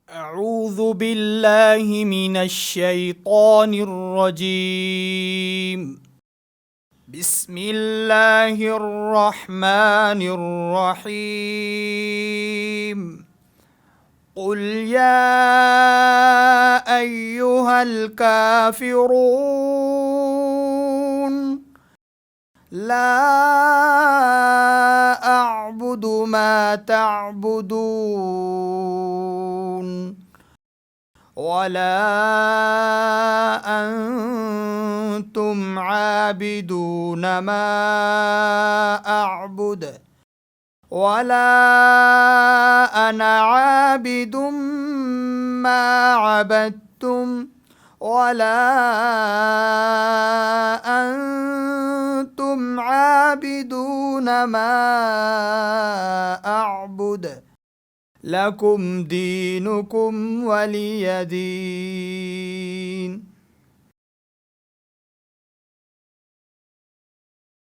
أعوذ بالله من الشيطان الرجيم. بسم الله الرحمن الرحيم. قل يا أيها الكافرون لا أعبد ما تعبدون ولا أنتم عابدون ما أعبد ولا أنا عابد ما عبدتم ولا أنتم عابدون ما أعبد لكم دينكم ولي دين.